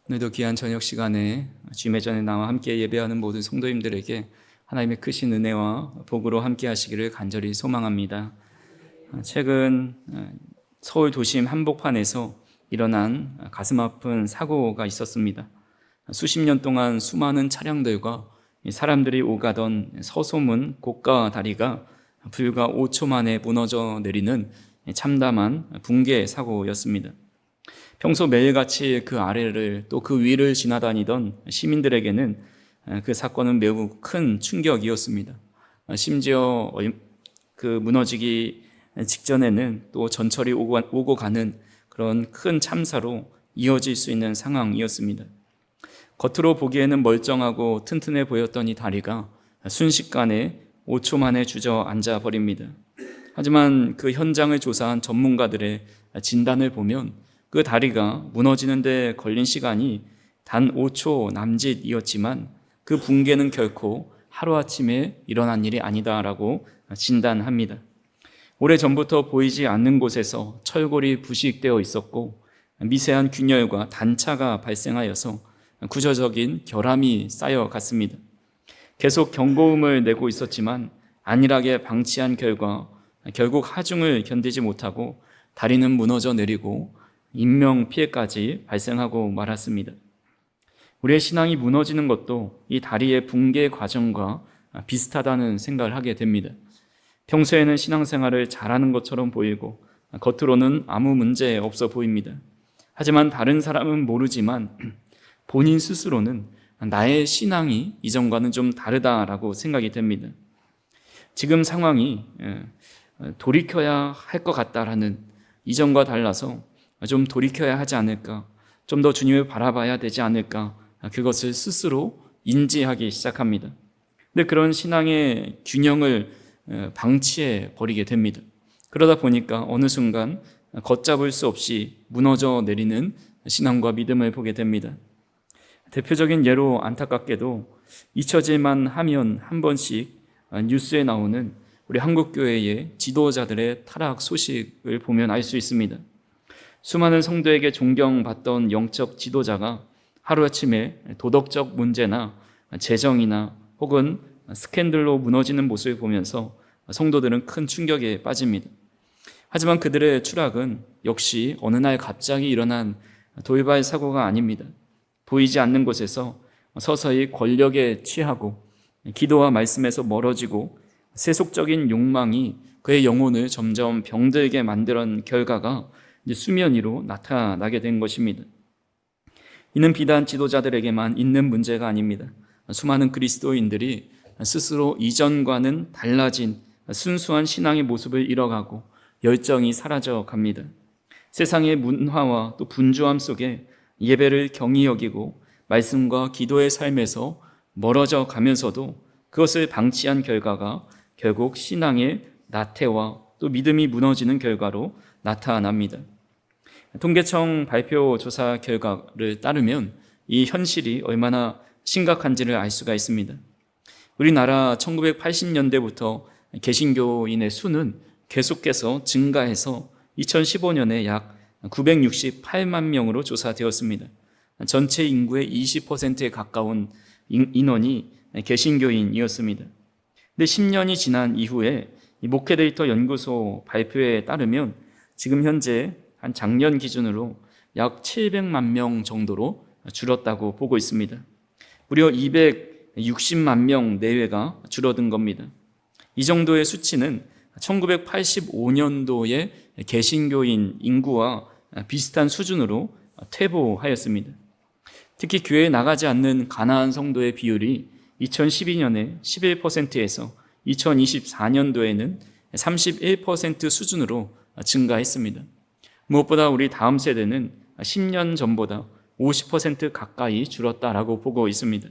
오늘도 귀한 저녁 시간에 주님의 전에 나와 함께 예배하는 모든 성도님들에게 하나님의 크신 은혜와 복으로 함께 하시기를 간절히 소망합니다. 최근 서울 도심 한복판에서 일어난 가슴 아픈 사고가 있었습니다. 수십 년 동안 수많은 차량들과 사람들이 오가던 서소문 고가 다리가 불과 5초 만에 무너져 내리는 참담한 붕괴 사고였습니다. 평소 매일같이 그 아래를 또 그 위를 지나다니던 시민들에게는 그 사건은 매우 큰 충격이었습니다. 심지어 그 무너지기 직전에는 또 전철이 오고 가는 그런 큰 참사로 이어질 수 있는 상황이었습니다. 겉으로 보기에는 멀쩡하고 튼튼해 보였던 이 다리가 순식간에 5초 만에 주저앉아 버립니다. 하지만 그 현장을 조사한 전문가들의 진단을 보면 그 다리가 무너지는 데 걸린 시간이 단 5초 남짓이었지만 그 붕괴는 결코 하루아침에 일어난 일이 아니다라고 진단합니다. 오래전부터 보이지 않는 곳에서 철골이 부식되어 있었고 미세한 균열과 단차가 발생하여서 구조적인 결함이 쌓여갔습니다. 계속 경고음을 내고 있었지만 안일하게 방치한 결과 결국 하중을 견디지 못하고 다리는 무너져 내리고 인명피해까지 발생하고 말았습니다. 우리의 신앙이 무너지는 것도 이 다리의 붕괴 과정과 비슷하다는 생각을 하게 됩니다. 평소에는 신앙생활을 잘하는 것처럼 보이고 겉으로는 아무 문제 없어 보입니다. 하지만 다른 사람은 모르지만 본인 스스로는 나의 신앙이 이전과는 좀 다르다라고 생각이 됩니다. 지금 상황이 돌이켜야 할 것 같다라는 이전과 달라서 좀 돌이켜야 하지 않을까, 좀 더 주님을 바라봐야 되지 않을까, 그것을 스스로 인지하기 시작합니다. 근데 그런 신앙의 균형을 방치해 버리게 됩니다. 그러다 보니까 어느 순간 걷잡을 수 없이 무너져 내리는 신앙과 믿음을 보게 됩니다. 대표적인 예로 안타깝게도 잊혀질만 하면 한 번씩 뉴스에 나오는 우리 한국교회의 지도자들의 타락 소식을 보면 알 수 있습니다. 수많은 성도에게 존경받던 영적 지도자가 하루아침에 도덕적 문제나 재정이나 혹은 스캔들로 무너지는 모습을 보면서 성도들은 큰 충격에 빠집니다. 하지만 그들의 추락은 역시 어느 날 갑자기 일어난 돌발 사고가 아닙니다. 보이지 않는 곳에서 서서히 권력에 취하고 기도와 말씀에서 멀어지고 세속적인 욕망이 그의 영혼을 점점 병들게 만드는 결과가 수면 위로 나타나게 된 것입니다. 이는 비단 지도자들에게만 있는 문제가 아닙니다. 수많은 그리스도인들이 스스로 이전과는 달라진 순수한 신앙의 모습을 잃어가고 열정이 사라져 갑니다. 세상의 문화와 또 분주함 속에 예배를 경히 여기고 말씀과 기도의 삶에서 멀어져 가면서도 그것을 방치한 결과가 결국 신앙의 나태와 또 믿음이 무너지는 결과로 나타납니다. 통계청 발표 조사 결과를 따르면 이 현실이 얼마나 심각한지를 알 수가 있습니다. 우리나라 1980년대부터 개신교인의 수는 계속해서 증가해서 2015년에 약 968만 명으로 조사되었습니다. 전체 인구의 20%에 가까운 인원이 개신교인이었습니다. 근데 10년이 지난 이후에 목회데이터 연구소 발표에 따르면 지금 현재 한 작년 기준으로 약 700만 명 정도로 줄었다고 보고 있습니다. 무려 260만 명 내외가 줄어든 겁니다. 이 정도의 수치는 1985년도의 개신교인 인구와 비슷한 수준으로 퇴보하였습니다. 특히 교회에 나가지 않는 가나안 성도의 비율이 2012년에 11%에서 2024년도에는 31% 수준으로 증가했습니다. 무엇보다 우리 다음 세대는 10년 전보다 50% 가까이 줄었다라고 보고 있습니다.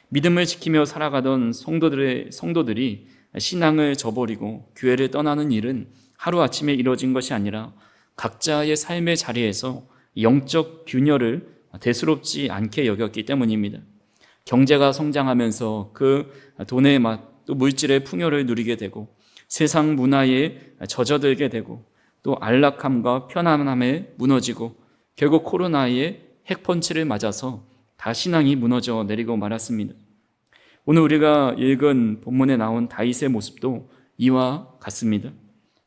믿음을 지키며 살아가던 성도들이 신앙을 저버리고 교회를 떠나는 일은 하루아침에 이루어진 것이 아니라 각자의 삶의 자리에서 영적 균열을 대수롭지 않게 여겼기 때문입니다. 경제가 성장하면서 그 돈의 맛, 또 물질의 풍요를 누리게 되고 세상 문화에 젖어들게 되고 또 안락함과 편안함에 무너지고 결국 코로나에 핵펀치를 맞아서 다 신앙이 무너져 내리고 말았습니다. 오늘 우리가 읽은 본문에 나온 다윗의 모습도 이와 같습니다.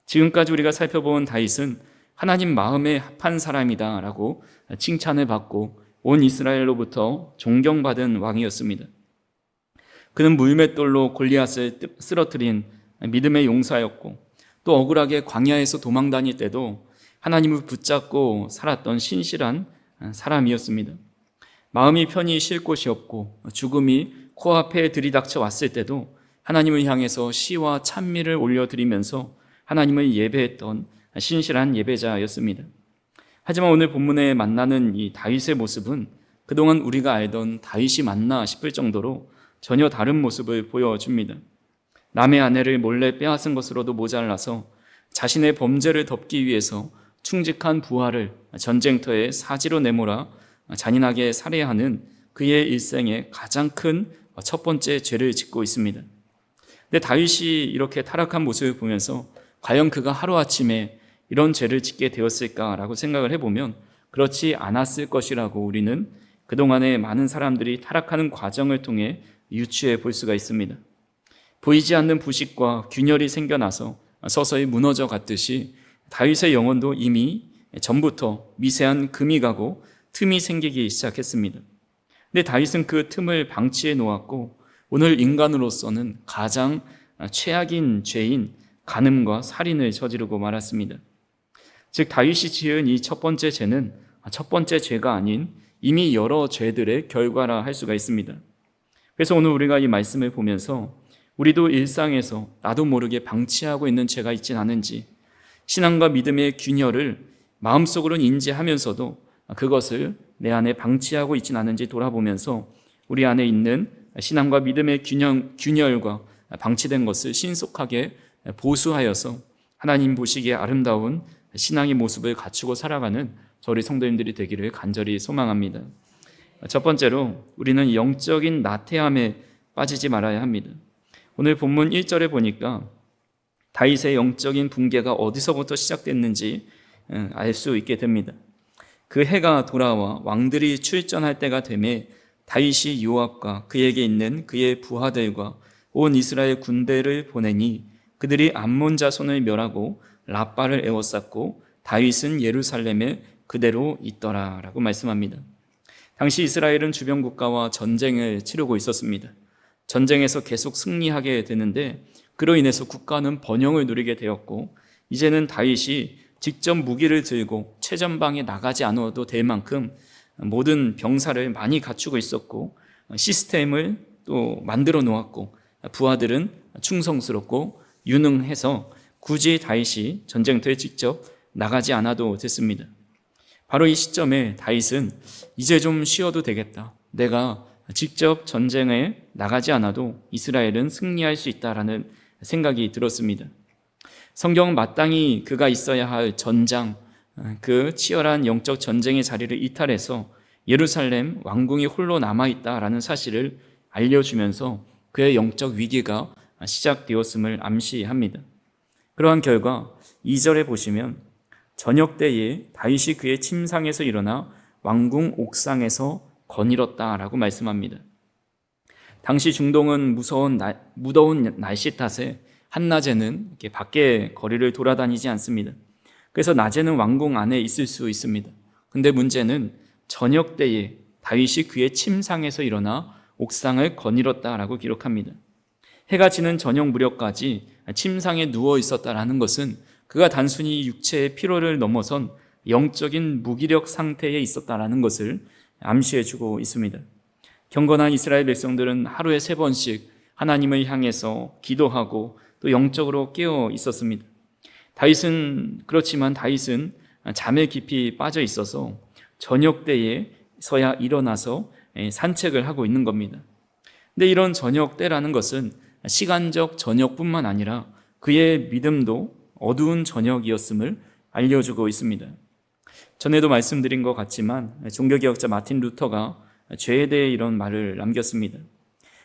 지금까지 우리가 살펴본 다윗은 하나님 마음에 합한 사람이다라고 칭찬을 받고 온 이스라엘로부터 존경받은 왕이었습니다. 그는 물맷돌로 골리앗을 쓰러뜨린 믿음의 용사였고, 또 억울하게 광야에서 도망 다닐 때도 하나님을 붙잡고 살았던 신실한 사람이었습니다. 마음이 편히 쉴 곳이 없고 죽음이 코앞에 들이닥쳐 왔을 때도 하나님을 향해서 시와 찬미를 올려드리면서 하나님을 예배했던 신실한 예배자였습니다. 하지만 오늘 본문에 만나는 이 다윗의 모습은 그동안 우리가 알던 다윗이 맞나 싶을 정도로 전혀 다른 모습을 보여줍니다. 남의 아내를 몰래 빼앗은 것으로도 모자라서 자신의 범죄를 덮기 위해서 충직한 부하를 전쟁터에 사지로 내몰아 잔인하게 살해하는 그의 일생의 가장 큰 첫 번째 죄를 짓고 있습니다. 근데 다윗이 이렇게 타락한 모습을 보면서 과연 그가 하루아침에 이런 죄를 짓게 되었을까라고 생각을 해보면 그렇지 않았을 것이라고 우리는 그동안의 많은 사람들이 타락하는 과정을 통해 유추해 볼 수가 있습니다. 보이지 않는 부식과 균열이 생겨나서 서서히 무너져 갔듯이 다윗의 영혼도 이미 전부터 미세한 금이 가고 틈이 생기기 시작했습니다. 근데 다윗은 그 틈을 방치해 놓았고 오늘 인간으로서는 가장 최악인 죄인 간음과 살인을 저지르고 말았습니다. 즉 다윗이 지은 이 첫 번째 죄는 첫 번째 죄가 아닌 이미 여러 죄들의 결과라 할 수가 있습니다. 그래서 오늘 우리가 이 말씀을 보면서 우리도 일상에서 나도 모르게 방치하고 있는 죄가 있진 않은지, 신앙과 믿음의 균열을 마음속으로는 인지하면서도 그것을 내 안에 방치하고 있진 않은지 돌아보면서 우리 안에 있는 신앙과 믿음의 균열과 방치된 것을 신속하게 보수하여서 하나님 보시기에 아름다운 신앙의 모습을 갖추고 살아가는 저희 성도님들이 되기를 간절히 소망합니다. 첫 번째로 우리는 영적인 나태함에 빠지지 말아야 합니다. 오늘 본문 1절에 보니까 다윗의 영적인 붕괴가 어디서부터 시작됐는지 알 수 있게 됩니다. 그 해가 돌아와 왕들이 출전할 때가 되매 다윗이 요압과 그에게 있는 그의 부하들과 온 이스라엘 군대를 보내니 그들이 암몬 자손을 멸하고 라빠를 에워쌌고 다윗은 예루살렘에 그대로 있더라 라고 말씀합니다. 당시 이스라엘은 주변 국가와 전쟁을 치르고 있었습니다. 전쟁에서 계속 승리하게 되는데 그로 인해서 국가는 번영을 누리게 되었고 이제는 다윗이 직접 무기를 들고 최전방에 나가지 않아도 될 만큼 모든 병사를 많이 갖추고 있었고 시스템을 또 만들어 놓았고 부하들은 충성스럽고 유능해서 굳이 다윗이 전쟁터에 직접 나가지 않아도 됐습니다. 바로 이 시점에 다윗은 이제 좀 쉬어도 되겠다. 내가 직접 전쟁에 나가지 않아도 이스라엘은 승리할 수 있다라는 생각이 들었습니다. 성경은 마땅히 그가 있어야 할 전장, 그 치열한 영적 전쟁의 자리를 이탈해서 예루살렘 왕궁이 홀로 남아있다라는 사실을 알려주면서 그의 영적 위기가 시작되었음을 암시합니다. 그러한 결과 2절에 보시면 저녁 때에 다윗이 그의 침상에서 일어나 왕궁 옥상에서 거닐었다라고 말씀합니다. 당시 중동은 무더운 날씨 탓에 한낮에는 이렇게 밖에 거리를 돌아다니지 않습니다. 그래서 낮에는 왕궁 안에 있을 수 있습니다. 근데 문제는 저녁 때에 다윗이 그의 침상에서 일어나 옥상을 거닐었다라고 기록합니다. 해가 지는 저녁 무렵까지 침상에 누워 있었다라는 것은 그가 단순히 육체의 피로를 넘어선 영적인 무기력 상태에 있었다라는 것을 암시해주고 있습니다. 경건한 이스라엘 백성들은 하루에 3번씩 하나님을 향해서 기도하고 또 영적으로 깨어 있었습니다. 그렇지만 다윗은 잠에 깊이 빠져 있어서 저녁 때에서야 일어나서 산책을 하고 있는 겁니다. 근데 이런 저녁 때라는 것은 시간적 저녁뿐만 아니라 그의 믿음도 어두운 저녁이었음을 알려주고 있습니다. 전에도 말씀드린 것 같지만 종교개혁자 마틴 루터가 죄에 대해 이런 말을 남겼습니다.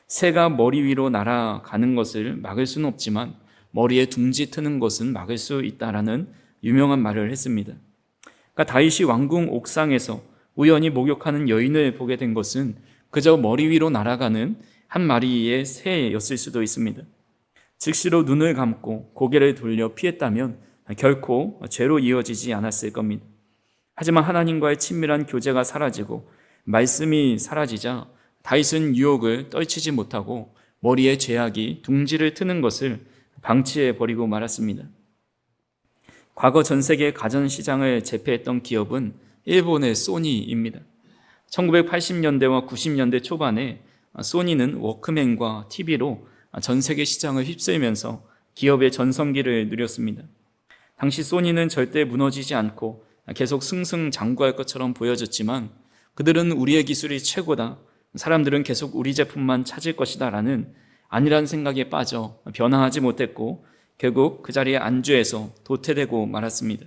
새가 머리 위로 날아가는 것을 막을 수는 없지만 머리에 둥지 트는 것은 막을 수 있다라는 유명한 말을 했습니다. 그러니까 다윗이 왕궁 옥상에서 우연히 목욕하는 여인을 보게 된 것은 그저 머리 위로 날아가는 한 마리의 새였을 수도 있습니다. 즉시로 눈을 감고 고개를 돌려 피했다면 결코 죄로 이어지지 않았을 겁니다. 하지만 하나님과의 친밀한 교제가 사라지고 말씀이 사라지자 다윗은 유혹을 떨치지 못하고 머리에 죄악이 둥지를 트는 것을 방치해 버리고 말았습니다. 과거 전 세계 가전시장을 제패했던 기업은 일본의 소니입니다. 1980년대와 90년대 초반에 소니는 워크맨과 TV로 전 세계 시장을 휩쓸면서 기업의 전성기를 누렸습니다. 당시 소니는 절대 무너지지 않고 계속 승승장구할 것처럼 보여졌지만 그들은 우리의 기술이 최고다, 사람들은 계속 우리 제품만 찾을 것이다 라는 안일한 생각에 빠져 변화하지 못했고 결국 그 자리에 안주해서 도태되고 말았습니다.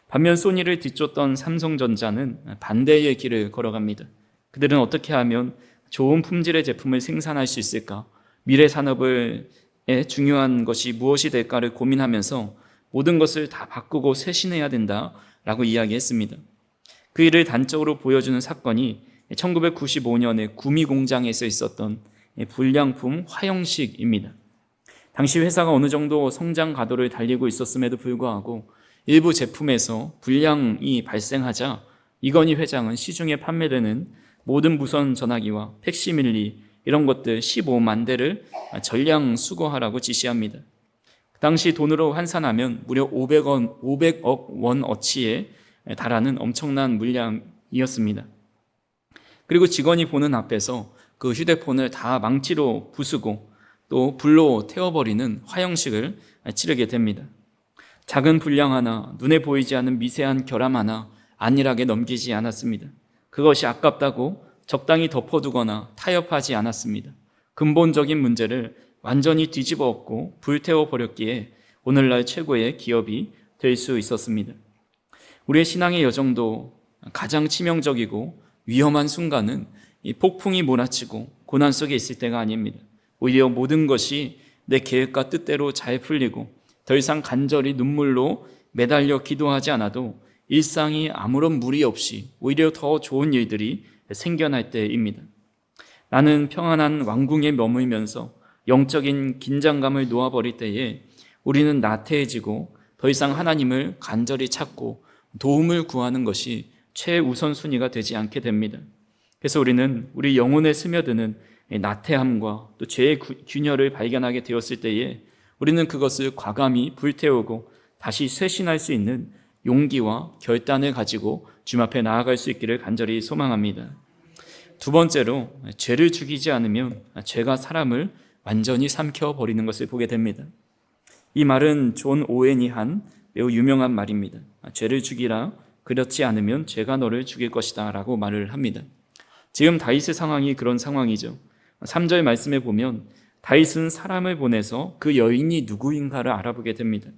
반면 소니를 뒤쫓던 삼성전자는 반대의 길을 걸어갑니다. 그들은 어떻게 하면 좋은 품질의 제품을 생산할 수 있을까? 미래 산업의 중요한 것이 무엇이 될까를 고민하면서 모든 것을 다 바꾸고 쇄신해야 된다라고 이야기했습니다. 그 일을 단적으로 보여주는 사건이 1995년에 구미 공장에서 있었던 불량품 화형식입니다. 당시 회사가 어느 정도 성장 가도를 달리고 있었음에도 불구하고 일부 제품에서 불량이 발생하자 이건희 회장은 시중에 판매되는 모든 무선 전화기와 팩시밀리 이런 것들 15만 대를 전량 수거하라고 지시합니다. 그 당시 돈으로 환산하면 무려 500억 원어치에 달하는 엄청난 물량이었습니다. 그리고 직원이 보는 앞에서 그 휴대폰을 다 망치로 부수고 또 불로 태워버리는 화형식을 치르게 됩니다. 작은 불량 하나, 눈에 보이지 않는 미세한 결함 하나 안일하게 넘기지 않았습니다. 그것이 아깝다고 적당히 덮어두거나 타협하지 않았습니다. 근본적인 문제를 완전히 뒤집어 엎고 불태워버렸기에 오늘날 최고의 기업이 될 수 있었습니다. 우리의 신앙의 여정도 가장 치명적이고 위험한 순간은 이 폭풍이 몰아치고 고난 속에 있을 때가 아닙니다. 오히려 모든 것이 내 계획과 뜻대로 잘 풀리고 더 이상 간절히 눈물로 매달려 기도하지 않아도 일상이 아무런 무리 없이 오히려 더 좋은 일들이 생겨날 때입니다. 나는 평안한 왕궁에 머물면서 영적인 긴장감을 놓아버릴 때에 우리는 나태해지고 더 이상 하나님을 간절히 찾고 도움을 구하는 것이 최우선순위가 되지 않게 됩니다. 그래서 우리는 우리 영혼에 스며드는 나태함과 또 죄의 균열을 발견하게 되었을 때에 우리는 그것을 과감히 불태우고 다시 쇄신할 수 있는 용기와 결단을 가지고 주님 앞에 나아갈 수 있기를 간절히 소망합니다. 두 번째로, 죄를 죽이지 않으면 죄가 사람을 완전히 삼켜버리는 것을 보게 됩니다. 이 말은 존 오웬이 한 매우 유명한 말입니다. 죄를 죽이라, 그렇지 않으면 죄가 너를 죽일 것이다 라고 말을 합니다. 지금 다윗의 상황이 그런 상황이죠. 3절 말씀에 보면 다윗은 사람을 보내서 그 여인이 누구인가를 알아보게 됩니다.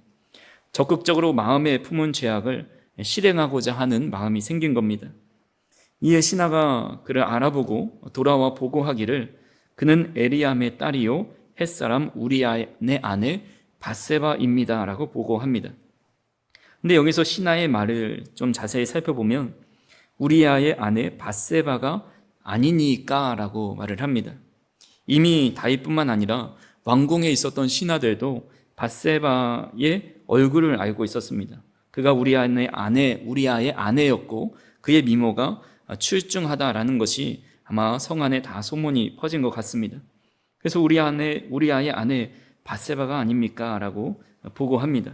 적극적으로 마음에 품은 죄악을 실행하고자 하는 마음이 생긴 겁니다. 이에 신하가 그를 알아보고 돌아와 보고하기를 그는 에리암의 딸이요 햇사람 우리아의 아내 밧세바입니다 라고 보고합니다. 근데 여기서 신하의 말을 좀 자세히 살펴보면 우리아의 아내 밧세바가 아니니까 라고 말을 합니다. 이미 다윗뿐만 아니라 왕궁에 있었던 신하들도 밧세바의 얼굴을 알고 있었습니다. 그가 우리아의 아내였고 그의 미모가 출중하다라는 것이 아마 성 안에 다 소문이 퍼진 것 같습니다. 그래서 우리아의 아내 밧세바가 아닙니까? 라고 보고합니다.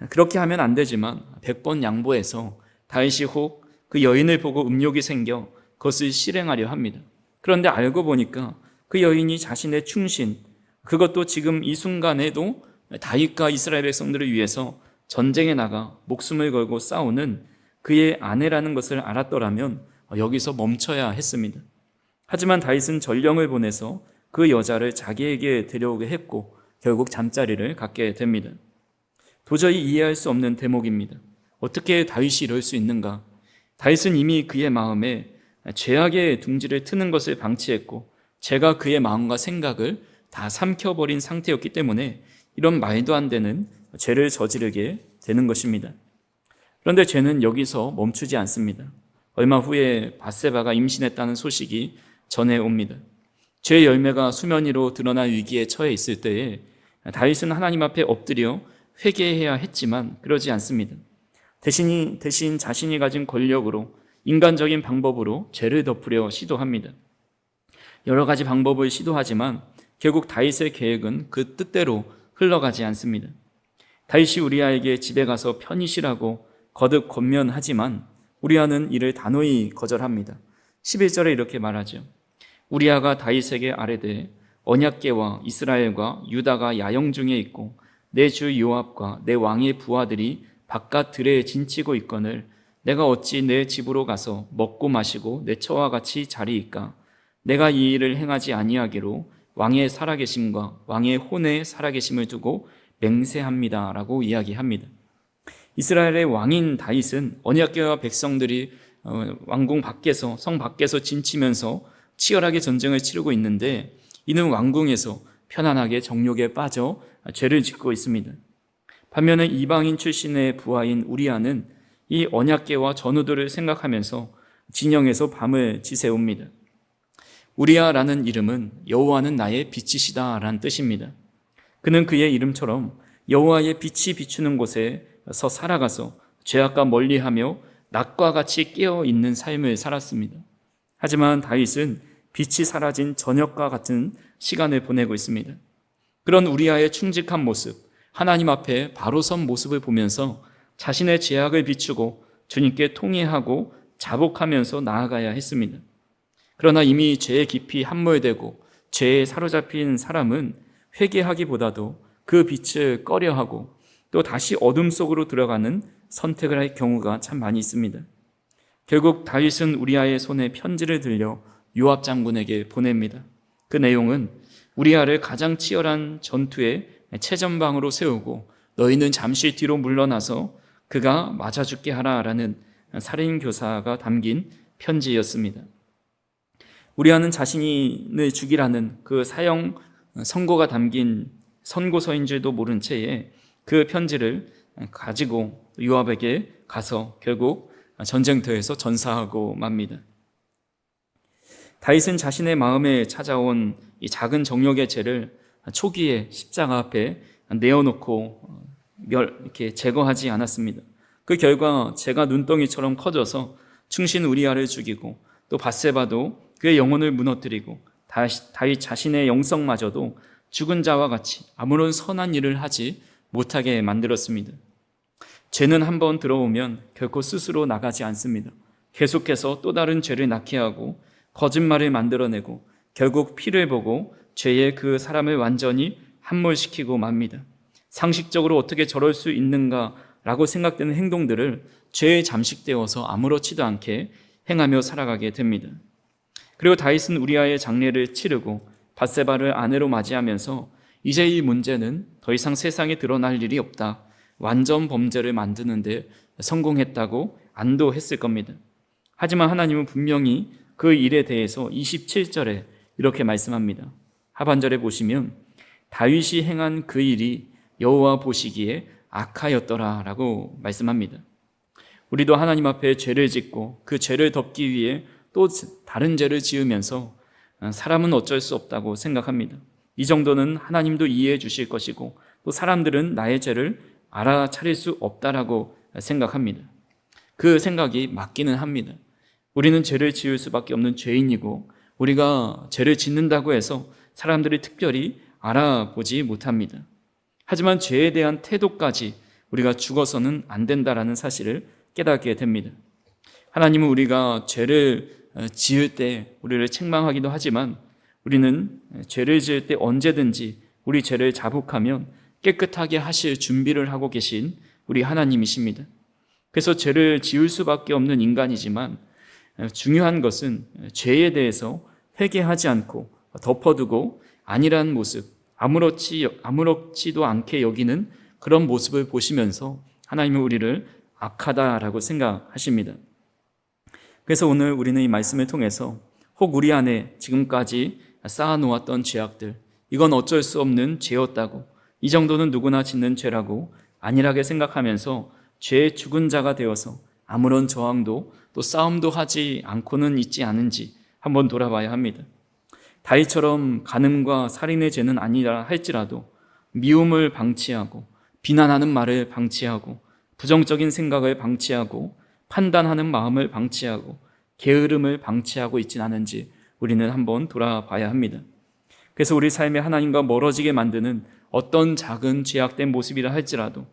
그렇게 하면 안 되지만 100번 양보해서 다윗이 혹 그 여인을 보고 음욕이 생겨 그것을 실행하려 합니다. 그런데 알고 보니까 그 여인이 자신의 충신, 그것도 지금 이 순간에도 다윗과 이스라엘 백성들을 위해서 전쟁에 나가 목숨을 걸고 싸우는 그의 아내라는 것을 알았더라면 여기서 멈춰야 했습니다. 하지만 다윗은 전령을 보내서 그 여자를 자기에게 데려오게 했고 결국 잠자리를 갖게 됩니다. 도저히 이해할 수 없는 대목입니다. 어떻게 다윗이 이럴 수 있는가? 다윗은 이미 그의 마음에 죄악의 둥지를 트는 것을 방치했고 죄가 그의 마음과 생각을 다 삼켜버린 상태였기 때문에 이런 말도 안 되는 죄를 저지르게 되는 것입니다. 그런데 죄는 여기서 멈추지 않습니다. 얼마 후에 밧세바가 임신했다는 소식이 전해옵니다. 죄의 열매가 수면 위로 드러날 위기에 처해 있을 때에 다윗은 하나님 앞에 엎드려 회개해야 했지만 그러지 않습니다. 대신 자신이 가진 권력으로 인간적인 방법으로 죄를 덮으려 시도합니다. 여러 가지 방법을 시도하지만 결국 다윗의 계획은 그 뜻대로 흘러가지 않습니다. 다윗이 우리아에게 집에 가서 편히 쉬라고 거듭 권면하지만 우리아는 이를 단호히 거절합니다. 11절에 이렇게 말하죠. 우리아가 다윗에게 아뢰되 언약궤와 이스라엘과 유다가 야영 중에 있고 내 주 요압과 내 왕의 부하들이 바깥 들에 진치고 있거늘 내가 어찌 내 집으로 가서 먹고 마시고 내 처와 같이 자리이까 내가 이 일을 행하지 아니하기로 왕의 살아계심과 왕의 혼의 살아계심을 두고 맹세합니다 라고 이야기합니다. 이스라엘의 왕인 다윗은 언약궤와 백성들이 왕궁 밖에서 성 밖에서 진치면서 치열하게 전쟁을 치르고 있는데 이는 왕궁에서 편안하게 정욕에 빠져 죄를 짓고 있습니다. 반면에 이방인 출신의 부하인 우리아는 이 언약궤와 전우들을 생각하면서 진영에서 밤을 지새웁니다. 우리아라는 이름은 여호와는 나의 빛이시다 라는 뜻입니다. 그는 그의 이름처럼 여호와의 빛이 비추는 곳에서 살아가서 죄악과 멀리하며 낮과 같이 깨어있는 삶을 살았습니다. 하지만 다윗은 빛이 사라진 저녁과 같은 시간을 보내고 있습니다. 그런 우리아의 충직한 모습, 하나님 앞에 바로 선 모습을 보면서 자신의 죄악을 비추고 주님께 통회하고 자복하면서 나아가야 했습니다. 그러나 이미 죄에 깊이 함몰되고 죄에 사로잡힌 사람은 회개하기보다도 그 빛을 꺼려하고 또 다시 어둠 속으로 들어가는 선택을 할 경우가 참 많이 있습니다. 결국 다윗은 우리아의 손에 편지를 들려 요압 장군에게 보냅니다. 그 내용은 우리아를 가장 치열한 전투의 최전방으로 세우고 너희는 잠시 뒤로 물러나서 그가 맞아 죽게 하라라는 살인교사가 담긴 편지였습니다. 우리아는 자신을 죽이라는 그 사형 선고가 담긴 선고서인 줄도 모른 채에 그 편지를 가지고 요압에게 가서 결국 전쟁터에서 전사하고 맙니다. 다윗은 자신의 마음에 찾아온 이 작은 정욕의 죄를 초기에 십자가 앞에 내어놓고 이렇게 제거하지 않았습니다. 그 결과 죄가 눈덩이처럼 커져서 충신 우리아를 죽이고 또 밧세바도 그의 영혼을 무너뜨리고 다윗 자신의 영성마저도 죽은 자와 같이 아무런 선한 일을 하지 못하게 만들었습니다. 죄는 한번 들어오면 결코 스스로 나가지 않습니다. 계속해서 또 다른 죄를 낳게 하고 거짓말을 만들어내고 결국 피를 보고 죄에 그 사람을 완전히 함몰시키고 맙니다. 상식적으로 어떻게 저럴 수 있는가라고 생각되는 행동들을 죄에 잠식되어서 아무렇지도 않게 행하며 살아가게 됩니다. 그리고 다윗은 우리아의 장례를 치르고 밧세바를 아내로 맞이하면서 이제 이 문제는 더 이상 세상에 드러날 일이 없다. 완전 범죄를 만드는 데 성공했다고 안도했을 겁니다. 하지만 하나님은 분명히 그 일에 대해서 27절에 이렇게 말씀합니다. 하반절에 보시면 다윗이 행한 그 일이 여호와 보시기에 악하였더라 라고 말씀합니다. 우리도 하나님 앞에 죄를 짓고 그 죄를 덮기 위해 또 다른 죄를 지으면서 사람은 어쩔 수 없다고 생각합니다. 이 정도는 하나님도 이해해 주실 것이고 또 사람들은 나의 죄를 알아차릴 수 없다라고 생각합니다. 그 생각이 맞기는 합니다. 우리는 죄를 지을 수밖에 없는 죄인이고 우리가 죄를 짓는다고 해서 사람들이 특별히 알아보지 못합니다. 하지만 죄에 대한 태도까지 우리가 죽어서는 안 된다라는 사실을 깨닫게 됩니다. 하나님은 우리가 죄를 지을 때 우리를 책망하기도 하지만 우리는 죄를 지을 때 언제든지 우리 죄를 자복하면 깨끗하게 하실 준비를 하고 계신 우리 하나님이십니다. 그래서 죄를 지을 수밖에 없는 인간이지만 중요한 것은 죄에 대해서 회개하지 않고 덮어두고 아니라는 모습, 아무렇지도 않게 여기는 그런 모습을 보시면서 하나님은 우리를 악하다라고 생각하십니다. 그래서 오늘 우리는 이 말씀을 통해서 혹 우리 안에 지금까지 쌓아놓았던 죄악들, 이건 어쩔 수 없는 죄였다고, 이 정도는 누구나 짓는 죄라고 안일하게 생각하면서 죄의 죽은 자가 되어서 아무런 저항도 또 싸움도 하지 않고는 있지 않은지 한번 돌아봐야 합니다. 다윗처럼 간음과 살인의 죄는 아니라 할지라도 미움을 방치하고 비난하는 말을 방치하고 부정적인 생각을 방치하고 판단하는 마음을 방치하고 게으름을 방치하고 있진 않은지 우리는 한번 돌아봐야 합니다. 그래서 우리 삶에 하나님과 멀어지게 만드는 어떤 작은 죄악된 모습이라 할지라도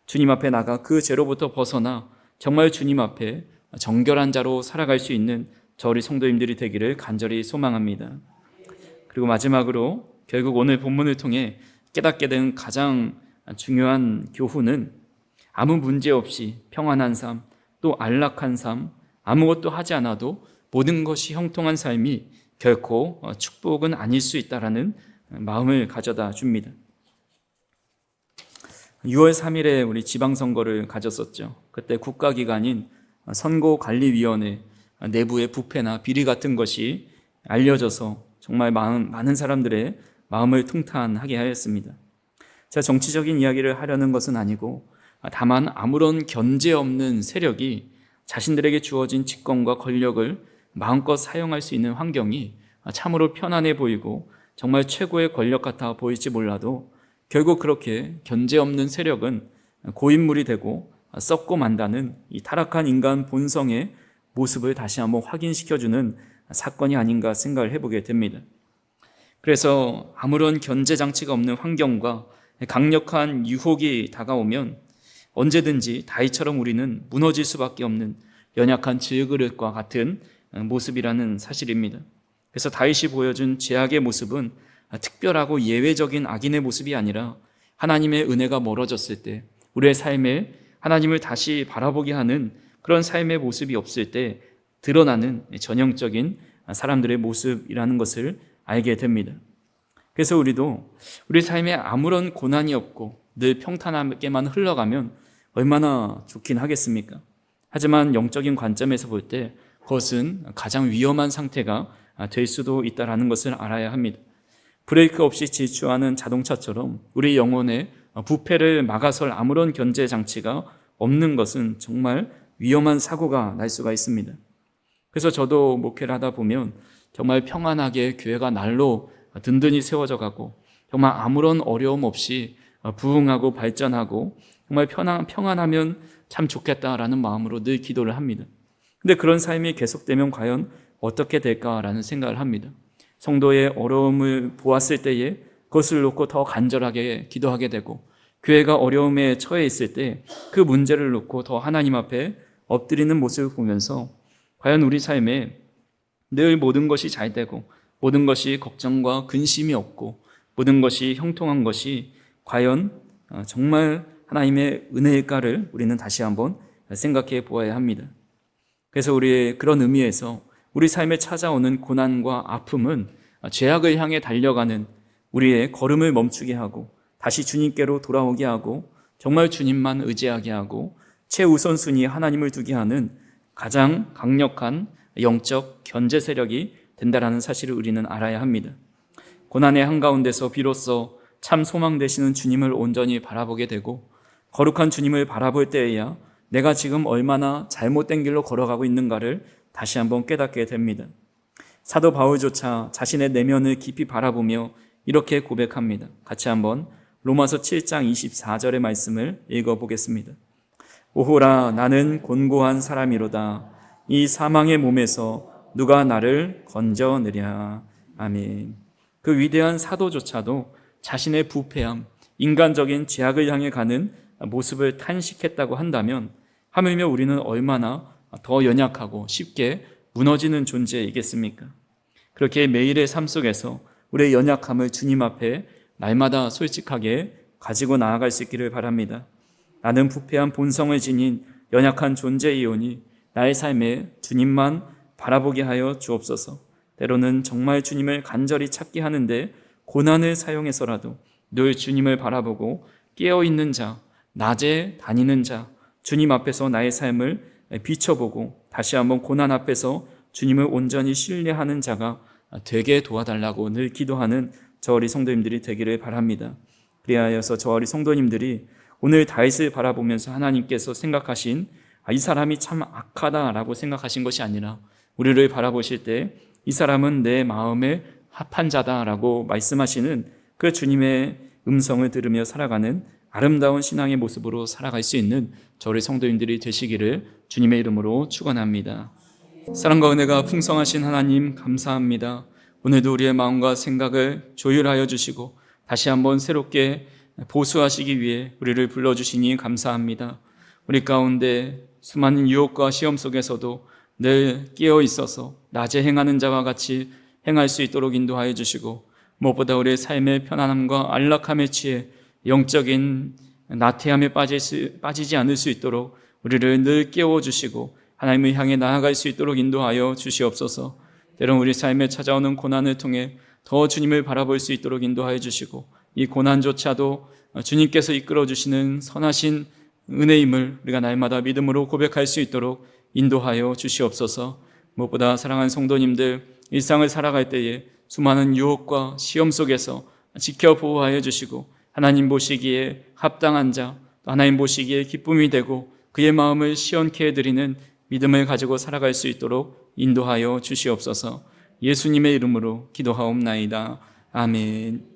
주님 앞에 나가 그 죄로부터 벗어나 정말 주님 앞에 정결한 자로 살아갈 수 있는 저 우리 성도님들이 되기를 간절히 소망합니다. 그리고 마지막으로 결국 오늘 본문을 통해 깨닫게 된 가장 중요한 교훈은 아무 문제 없이 평안한 삶, 또 안락한 삶, 아무것도 하지 않아도 모든 것이 형통한 삶이 결코 축복은 아닐 수 있다라는 마음을 가져다 줍니다. 6월 3일에 우리 지방선거를 가졌었죠. 그때 국가기관인 선거관리위원회 내부의 부패나 비리 같은 것이 알려져서 정말 많은 사람들의 마음을 통탄하게 하였습니다. 제가 정치적인 이야기를 하려는 것은 아니고 다만 아무런 견제 없는 세력이 자신들에게 주어진 직권과 권력을 마음껏 사용할 수 있는 환경이 참으로 편안해 보이고 정말 최고의 권력 같아 보일지 몰라도 결국 그렇게 견제 없는 세력은 고인물이 되고 썩고 만다는 이 타락한 인간 본성의 모습을 다시 한번 확인시켜주는 사건이 아닌가 생각을 해보게 됩니다. 그래서 아무런 견제 장치가 없는 환경과 강력한 유혹이 다가오면 언제든지 다윗처럼 우리는 무너질 수밖에 없는 연약한 질그릇과 같은 모습이라는 사실입니다. 그래서 다윗이 보여준 죄악의 모습은 특별하고 예외적인 악인의 모습이 아니라 하나님의 은혜가 멀어졌을 때 우리의 삶에 하나님을 다시 바라보게 하는 그런 삶의 모습이 없을 때 드러나는 전형적인 사람들의 모습이라는 것을 알게 됩니다. 그래서 우리도 우리 삶에 아무런 고난이 없고 늘 평탄하게만 흘러가면 얼마나 좋긴 하겠습니까? 하지만 영적인 관점에서 볼 때 그것은 가장 위험한 상태가 될 수도 있다는 것을 알아야 합니다. 브레이크 없이 질주하는 자동차처럼 우리 영혼의 부패를 막아설 아무런 견제 장치가 없는 것은 정말 위험한 사고가 날 수가 있습니다. 그래서 저도 목회를 하다 보면 정말 평안하게 교회가 날로 든든히 세워져 가고 정말 아무런 어려움 없이 부흥하고 발전하고 정말 평안하면 참 좋겠다라는 마음으로 늘 기도를 합니다. 근데 그런 삶이 계속되면 과연 어떻게 될까라는 생각을 합니다. 성도의 어려움을 보았을 때에 그것을 놓고 더 간절하게 기도하게 되고 교회가 어려움에 처해 있을 때 그 문제를 놓고 더 하나님 앞에 엎드리는 모습을 보면서 과연 우리 삶에 늘 모든 것이 잘 되고 모든 것이 걱정과 근심이 없고 모든 것이 형통한 것이 과연 정말 하나님의 은혜일까를 우리는 다시 한번 생각해 보아야 합니다. 그래서 우리의 그런 의미에서 우리 삶에 찾아오는 고난과 아픔은 죄악을 향해 달려가는 우리의 걸음을 멈추게 하고 다시 주님께로 돌아오게 하고 정말 주님만 의지하게 하고 최우선순위에 하나님을 두게 하는 가장 강력한 영적 견제 세력이 된다라는 사실을 우리는 알아야 합니다. 고난의 한가운데서 비로소 참 소망 되시는 주님을 온전히 바라보게 되고 거룩한 주님을 바라볼 때에야 내가 지금 얼마나 잘못된 길로 걸어가고 있는가를 다시 한번 깨닫게 됩니다. 사도 바울조차 자신의 내면을 깊이 바라보며 이렇게 고백합니다. 같이 한번 로마서 7장 24절의 말씀을 읽어보겠습니다. 오호라 나는 곤고한 사람이로다. 이 사망의 몸에서 누가 나를 건져내랴. 아멘. 그 위대한 사도조차도 자신의 부패함, 인간적인 죄악을 향해 가는 모습을 탄식했다고 한다면 하물며 우리는 얼마나 더 연약하고 쉽게 무너지는 존재이겠습니까? 그렇게 매일의 삶 속에서 우리의 연약함을 주님 앞에 날마다 솔직하게 가지고 나아갈 수 있기를 바랍니다. 나는 부패한 본성을 지닌 연약한 존재이오니 나의 삶에 주님만 바라보게 하여 주옵소서. 때로는 정말 주님을 간절히 찾게 하는데 고난을 사용해서라도 늘 주님을 바라보고 깨어있는 자, 낮에 다니는 자, 주님 앞에서 나의 삶을 비춰보고 다시 한번 고난 앞에서 주님을 온전히 신뢰하는 자가 되게 도와달라고 늘 기도하는 저와 우리 성도님들이 되기를 바랍니다. 그리하여서 저와 우리 성도님들이 오늘 다윗을 바라보면서 하나님께서 생각하신 이 사람이 참 악하다라고 생각하신 것이 아니라 우리를 바라보실 때 이 사람은 내 마음에 합한 자다라고 말씀하시는 그 주님의 음성을 들으며 살아가는 아름다운 신앙의 모습으로 살아갈 수 있는 저희 성도님들이 되시기를 주님의 이름으로 축원합니다. 사랑과 은혜가 풍성하신 하나님 감사합니다. 오늘도 우리의 마음과 생각을 조율하여 주시고 다시 한번 새롭게 보수하시기 위해 우리를 불러주시니 감사합니다. 우리 가운데 수많은 유혹과 시험 속에서도 늘 깨어 있어서 낮에 행하는 자와 같이 행할 수 있도록 인도하여 주시고 무엇보다 우리의 삶의 편안함과 안락함에 취해 영적인 나태함에 빠지지 않을 수 있도록 우리를 늘 깨워주시고 하나님을 향해 나아갈 수 있도록 인도하여 주시옵소서. 때론 우리 삶에 찾아오는 고난을 통해 더 주님을 바라볼 수 있도록 인도하여 주시고 이 고난조차도 주님께서 이끌어 주시는 선하신 은혜임을 우리가 날마다 믿음으로 고백할 수 있도록 인도하여 주시옵소서. 무엇보다 사랑하는 성도님들 일상을 살아갈 때에 수많은 유혹과 시험 속에서 지켜 보호하여 주시고 하나님 보시기에 합당한 자, 하나님 보시기에 기쁨이 되고 그의 마음을 시원케 해드리는 믿음을 가지고 살아갈 수 있도록 인도하여 주시옵소서. 예수님의 이름으로 기도하옵나이다. 아멘.